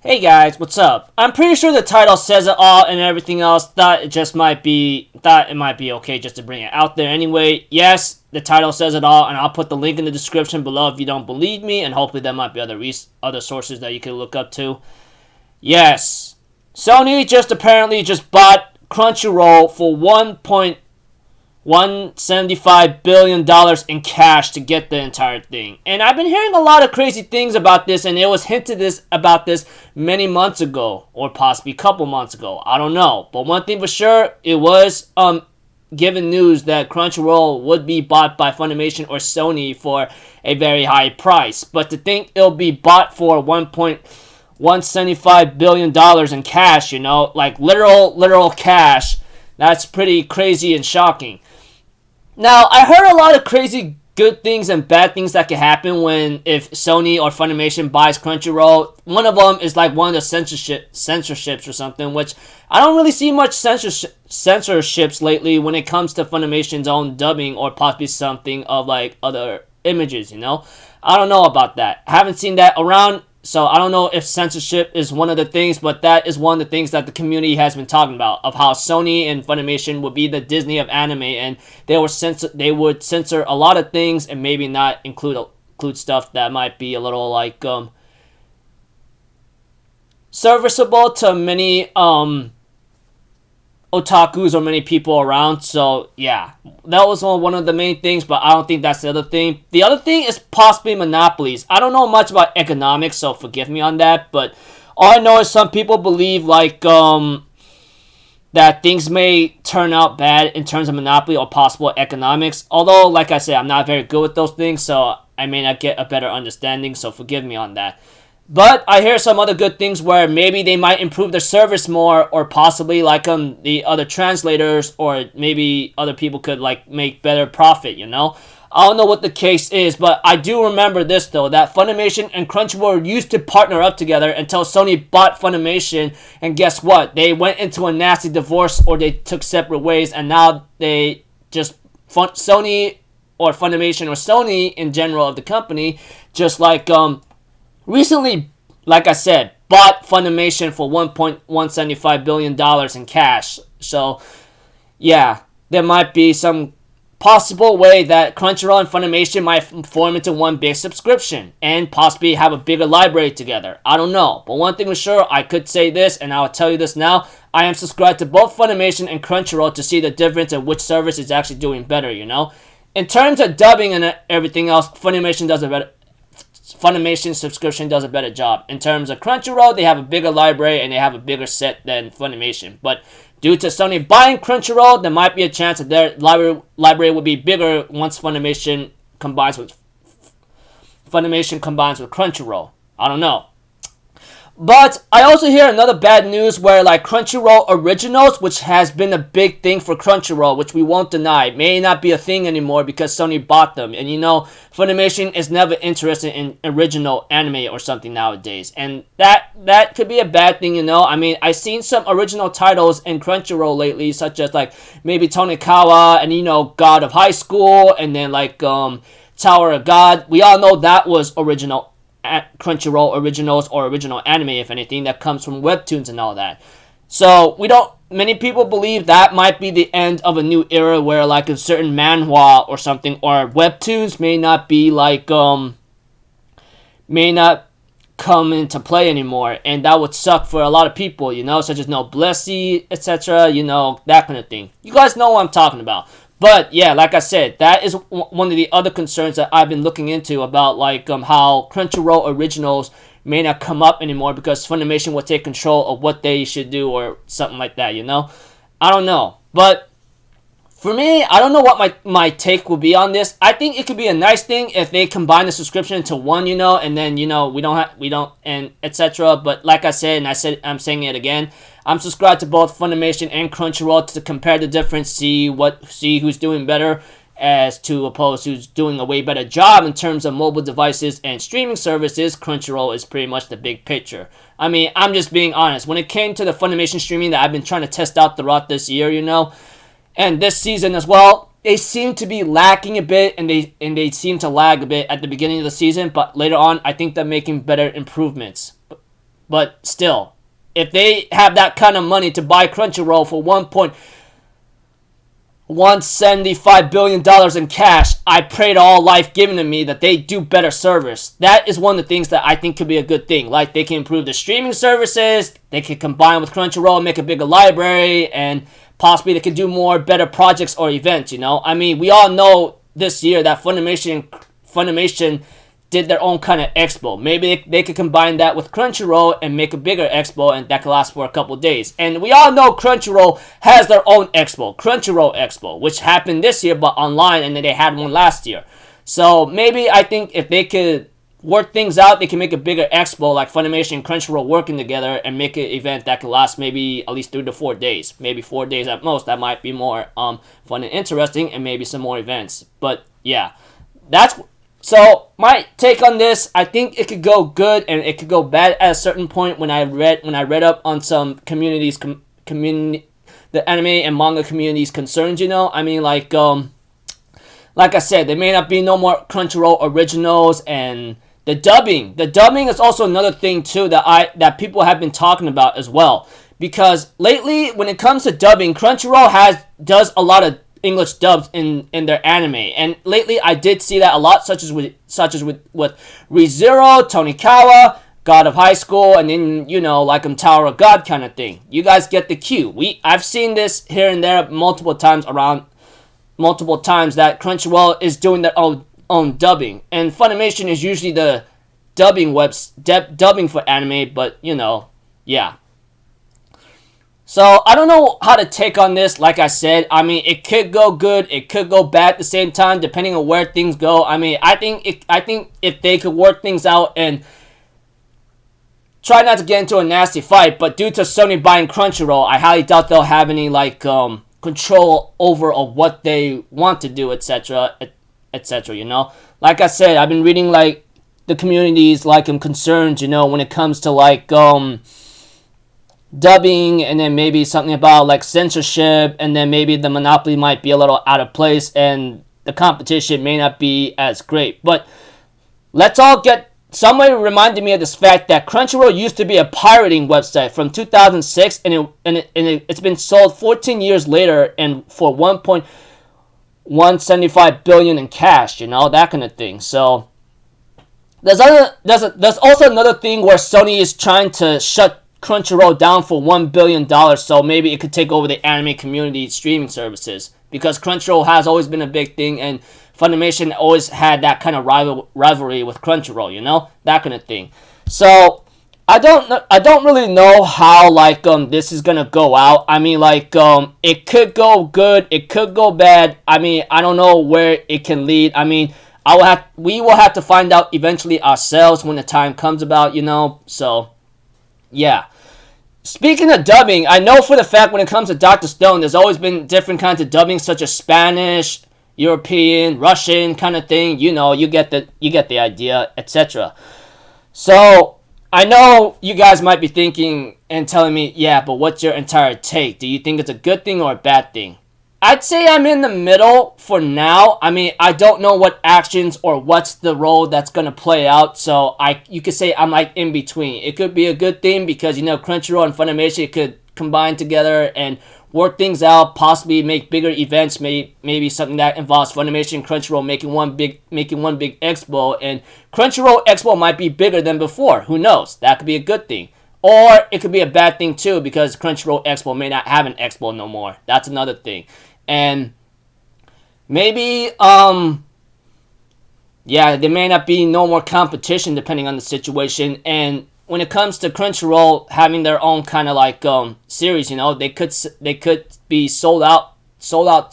Hey guys, what's up? I'm pretty sure the title says it all and everything else. Thought it might be okay just to bring it out there anyway. Yes, the title says it all, and I'll put the link in the description below if you don't believe me, and hopefully there might be other sources that you can look up to. Yes, Sony apparently just bought Crunchyroll for $1.175 billion in cash to get the entire thing. And I've been hearing a lot of crazy things about this, and it was hinted about this many months ago, or possibly a couple months ago. I don't know. But one thing for sure, it was given news that Crunchyroll would be bought by Funimation or Sony for a very high price. But to think it'll be bought for $1.175 billion in cash, like literal cash, that's pretty crazy and shocking. Now, I heard a lot of crazy good things and bad things that can happen if Sony or Funimation buys Crunchyroll. One of them is like one of the censorships or something, which I don't really see much censorships lately when it comes to Funimation's own dubbing or possibly something of like other images, I don't know about that. I haven't seen that around. So I don't know if censorship is one of the things, but that is one of the things that the community has been talking about, of how Sony and Funimation would be the Disney of anime, and they would censor a lot of things and maybe not include stuff that might be a little like serviceable to many otakus or many people around. So yeah, that was one of the main things, but I don't think that's the other thing. The other thing is possibly monopolies. I don't know much about economics, so forgive me on that, but all I know is some people believe like that things may turn out bad in terms of monopoly or possible economics. Although, like I said, I'm not very good with those things, so I may not get a better understanding, so forgive me on that. But I hear some other good things where maybe they might improve their service more, or possibly like the other translators, or maybe other people could like make better profit, I don't know what the case is, but I do remember this though, that Funimation and Crunchyroll used to partner up together until Sony bought Funimation, and guess what? They went into a nasty divorce, or they took separate ways, and now they just Sony or Funimation or Sony in general of the company just like recently, like I said, bought Funimation for $1.175 billion in cash. So, yeah, there might be some possible way that Crunchyroll and Funimation might form into one big subscription and possibly have a bigger library together. I don't know. But one thing for sure, I could say this, and I'll tell you this now. I am subscribed to both Funimation and Crunchyroll to see the difference in which service is actually doing better, In terms of dubbing and everything else, Funimation subscription does a better job. In terms of Crunchyroll, they have a bigger library and they have a bigger set than Funimation. But due to Sony buying Crunchyroll, there might be a chance that their library will be bigger once Funimation combines with Crunchyroll. I don't know. But I also hear another bad news where like Crunchyroll Originals, which has been a big thing for Crunchyroll, which we won't deny, may not be a thing anymore because Sony bought them. And Funimation is never interested in original anime or something nowadays. And that could be a bad thing, I mean, I've seen some original titles in Crunchyroll lately, such as like maybe Tonikawa and God of High School, and then like Tower of God. We all know that was original Crunchyroll originals, or original anime, if anything, that comes from webtoons and all that. So many people believe that might be the end of a new era where like a certain manhwa or something, or webtoons may not be like may not come into play anymore, and that would suck for a lot of people, such as Noblesse, etc., that kind of thing. You guys know what I'm talking about. But yeah, like I said, that is one of the other concerns that I've been looking into about like how Crunchyroll originals may not come up anymore because Funimation will take control of what they should do or something like that, I don't know. But for me, I don't know what my take will be on this. I think it could be a nice thing if they combine the subscription into one, and then we don't and etc. But like I said, and I'm saying it again, I'm subscribed to both Funimation and Crunchyroll to compare the difference, see who's doing better, as to opposed who's doing a way better job in terms of mobile devices and streaming services. Crunchyroll is pretty much the big picture. I mean, I'm just being honest. When it came to the Funimation streaming that I've been trying to test out throughout this year, and this season as well, they seem to be lacking a bit, and they seem to lag a bit at the beginning of the season, but later on, I think they're making better improvements. But still, if they have that kind of money to buy Crunchyroll for $1.175 billion in cash, I pray to all life given to me that they do better service. That is one of the things that I think could be a good thing. Like, they can improve the streaming services, they can combine with Crunchyroll and make a bigger library, and possibly they could do more better projects or events, you know? I mean, we all know this year that Funimation did their own kind of expo. Maybe they could combine that with Crunchyroll and make a bigger expo, and that could last for a couple of days. And we all know Crunchyroll has their own expo, Crunchyroll Expo, which happened this year but online, and then they had one last year. So maybe I think if they could work things out, they can make a bigger expo like Funimation and Crunchyroll working together and make an event that could last maybe at least 3 to 4 days. Maybe 4 days at most. That might be more fun and interesting, and maybe some more events. But yeah, so my take on this, I think it could go good and it could go bad at a certain point. When I read up on some communities, the anime and manga community's concerns, you know, I mean, like I said, there may not be no more Crunchyroll originals, and the dubbing is also another thing too that people have been talking about as well. Because lately, when it comes to dubbing, Crunchyroll does a lot of English dubs in their anime, and lately I did see that a lot, such as with ReZero, Tonikawa, God of High School, and then, you know, like Tower of God kind of thing. You guys get the cue. I've seen this here and there multiple times that Crunchyroll is doing their own dubbing, and Funimation is usually the dubbing for anime, but you know, yeah. So I don't know how to take on this. Like I said, I mean, it could go good, it could go bad at the same time, depending on where things go. I mean, I think if they could work things out and try not to get into a nasty fight, but due to Sony buying Crunchyroll, I highly doubt they'll have any like control over of what they want to do, etc., etc. You know, like I said, I've been reading like the communities like concerns, you know, when it comes to like dubbing, and then maybe something about like censorship, and then maybe the monopoly might be a little out of place and the competition may not be as great. But somebody reminded me of this fact that Crunchyroll used to be a pirating website from 2006, and it's been sold 14 years later and for $1.175 billion in cash, you know, that kind of thing. So there's also another thing where Sony is trying to shut Crunchyroll down for $1 billion, so maybe it could take over the anime community streaming services, because Crunchyroll has always been a big thing, and Funimation always had that kind of rivalry with Crunchyroll, you know, that kind of thing. So I don't really know how like this is gonna go out. I mean, like it could go good, it could go bad. I mean, I don't know where it can lead. I mean, we will have to find out eventually ourselves when the time comes about, you know. So yeah. Speaking of dubbing, I know for the fact when it comes to Dr. Stone, there's always been different kinds of dubbing, such as Spanish, European, Russian kind of thing. You know, you get the idea, etc. So I know you guys might be thinking and telling me, yeah, but what's your entire take? Do you think it's a good thing or a bad thing? I'd say I'm in the middle for now. I mean, I don't know what actions or what's the role that's going to play out. So you could say I'm like in between. It could be a good thing because, you know, Crunchyroll and Funimation could combine together and work things out, possibly make bigger events, maybe something that involves Funimation and Crunchyroll making one big expo, and Crunchyroll expo might be bigger than before. Who knows? That could be a good thing. Or it could be a bad thing too, because Crunchyroll expo may not have an expo no more. That's another thing. And maybe yeah, there may not be no more competition depending on the situation. And when it comes to Crunchyroll having their own kind of like series, you know, they could be sold out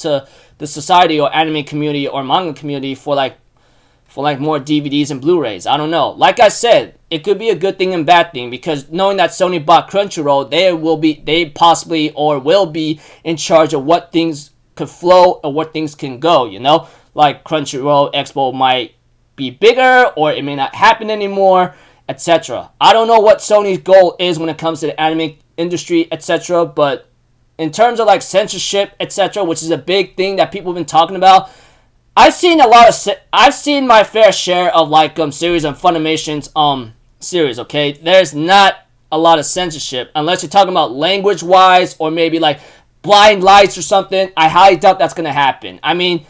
to the society or anime community or manga community for more DVDs and Blu-rays. I don't know. Like I said, it could be a good thing and bad thing, because knowing that Sony bought Crunchyroll, they possibly or will be in charge of what things could flow or what things can go, you know? Like Crunchyroll Expo might be bigger or it may not happen anymore, etc. I don't know what Sony's goal is when it comes to the anime industry, etc. But in terms of like censorship, etc., which is a big thing that people have been talking about, I've seen my fair share of like series on Funimation's series. Okay, there's not a lot of censorship unless you're talking about language-wise or maybe like blind lights or something. I highly doubt that's gonna happen. I mean,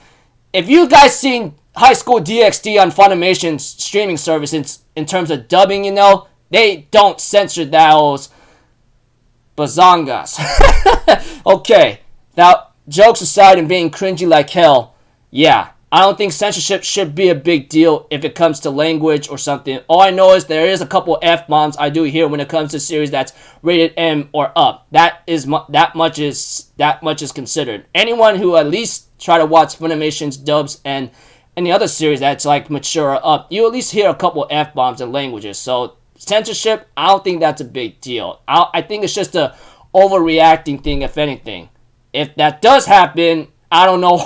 if you guys seen High School DxD on Funimation's streaming service in terms of dubbing, they don't censor those bazongas. Okay, now jokes aside and being cringy like hell, yeah, I don't think censorship should be a big deal if it comes to language or something. All I know is there is a couple F-bombs I do hear when it comes to series that's rated M or up. That much is considered. Anyone who at least try to watch Funimation's dubs and any other series that's like mature or up, you at least hear a couple F-bombs in languages. So censorship, I don't think that's a big deal. I think it's just a overreacting thing, if anything. If that does happen, I don't know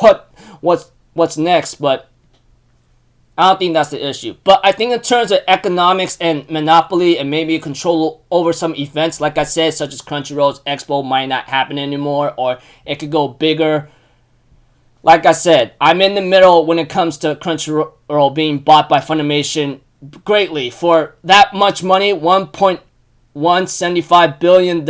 what's next, but I don't think that's the issue. But I think in terms of economics and monopoly and maybe control over some events, like I said, such as Crunchyroll's Expo might not happen anymore, or it could go bigger. Like I said, I'm in the middle when it comes to Crunchyroll being bought by Funimation greatly. For that much money, $1.175 billion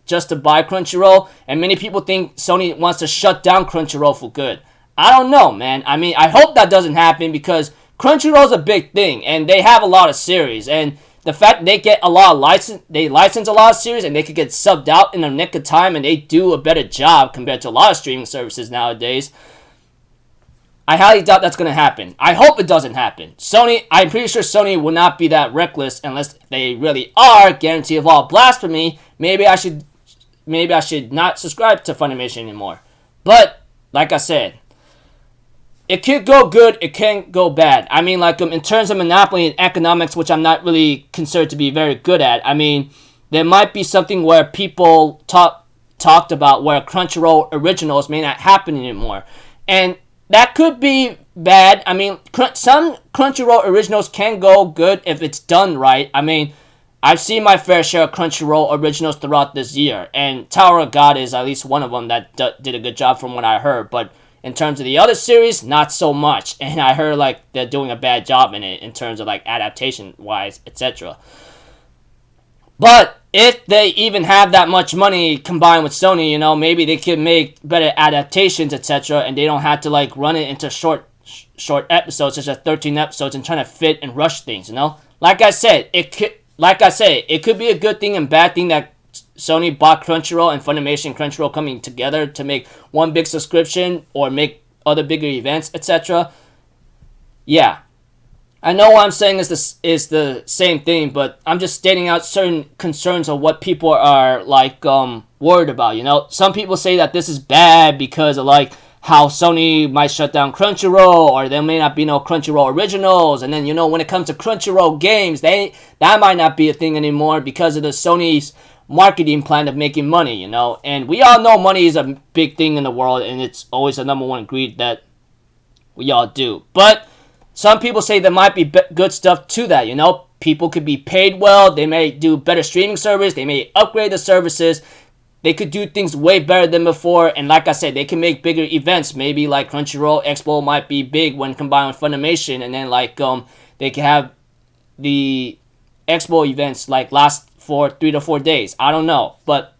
just to buy Crunchyroll, and many people think Sony wants to shut down Crunchyroll for good. I don't know, man. I mean, I hope that doesn't happen because Crunchyroll's a big thing, and they have a lot of series, and the fact they get a lot of they license a lot of series, and they could get subbed out in a nick of time, and they do a better job compared to a lot of streaming services nowadays. I highly doubt that's gonna happen. I hope it doesn't happen. Sony, I'm pretty sure Sony will not be that reckless unless they really are. Guarantee of all blasphemy. Maybe I should not subscribe to Funimation anymore. But like I said, it could go good, it can go bad. I mean, like, in terms of monopoly and economics, which I'm not really considered to be very good at, I mean, there might be something where people talked about where Crunchyroll originals may not happen anymore. And that could be bad. I mean, some Crunchyroll originals can go good if it's done right. I mean, I've seen my fair share of Crunchyroll originals throughout this year, and Tower of God is at least one of them that did a good job from what I heard, but in terms of the other series, not so much. And I heard like they're doing a bad job in it in terms of like adaptation wise, etc. But if they even have that much money combined with Sony, maybe they could make better adaptations, etc. And they don't have to like run it into short episodes, such as 13 episodes, and trying to fit and rush things. Like I said, it could be a good thing and bad thing that Sony bought Crunchyroll and Funimation Crunchyroll coming together to make one big subscription or make other bigger events, etc. Yeah. I know what I'm saying is the same thing, but I'm just stating out certain concerns of what people are like worried about, Some people say that this is bad because of like how Sony might shut down Crunchyroll, or there may not be no Crunchyroll originals, and then when it comes to Crunchyroll games, that might not be a thing anymore because of the Sony's marketing plan of making money, and we all know money is a big thing in the world, and it's always the number one greed that we all do. But some people say there might be good stuff to that, people could be paid well, they may do better streaming service, they may upgrade the services, they could do things way better than before, and like I said, they can make bigger events. Maybe like Crunchyroll Expo might be big when combined with Funimation, and then like they can have the Expo events like last for 3 to 4 days. I don't know, but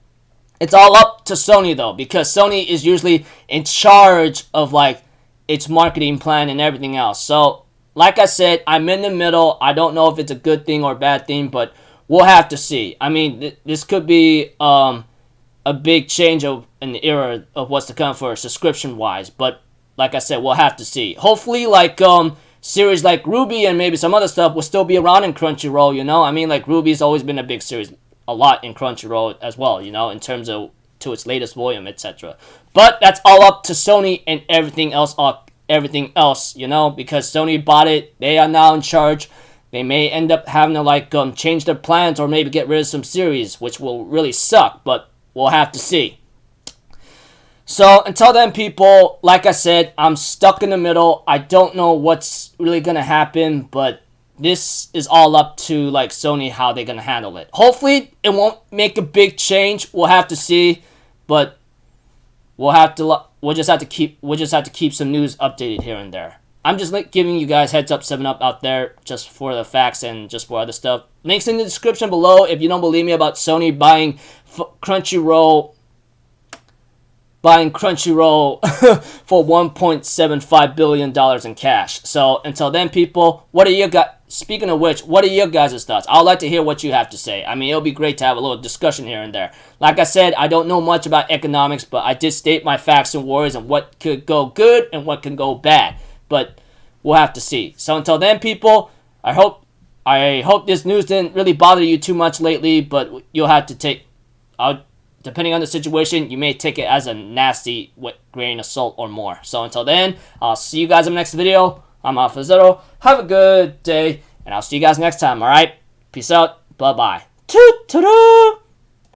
it's all up to Sony though, because Sony is usually in charge of like its marketing plan and everything else. So like I said, I'm in the middle. I don't know if it's a good thing or a bad thing, but we'll have to see. I mean, this could be a big change in the era of what's to come for subscription wise, but like I said, we'll have to see. Hopefully like series like Ruby and maybe some other stuff will still be around in Crunchyroll, I mean, like Ruby's always been a big series, a lot in Crunchyroll as well, in terms of to its latest volume, etc. But that's all up to Sony and everything else, because Sony bought it, they are now in charge. They may end up having to like change their plans or maybe get rid of some series, which will really suck, but we'll have to see. So until then, people, like I said, I'm stuck in the middle. I don't know what's really gonna happen, but this is all up to like Sony, how they're gonna handle it. Hopefully it won't make a big change. We'll have to see, but we'll just have to keep some news updated here and there. I'm just like giving you guys heads up, 7-Up out there, just for the facts and just for other stuff. Links in the description below if you don't believe me about Sony buying Crunchyroll for $1.75 billion in cash. So until then, people, what are your guys? Speaking of which, what are your guys' thoughts? I'd like to hear what you have to say. I mean, it'll be great to have a little discussion here and there. Like I said, I don't know much about economics, but I did state my facts and worries and what could go good and what can go bad. But we'll have to see. So until then, people, I hope this news didn't really bother you too much lately, but you'll have to take, depending on the situation, you may take it as a nasty grain of salt or more. So until then, I'll see you guys in the next video. I'm Alpha Zero. Have a good day, and I'll see you guys next time, alright? Peace out. Bye-bye. Toot-toot-toot!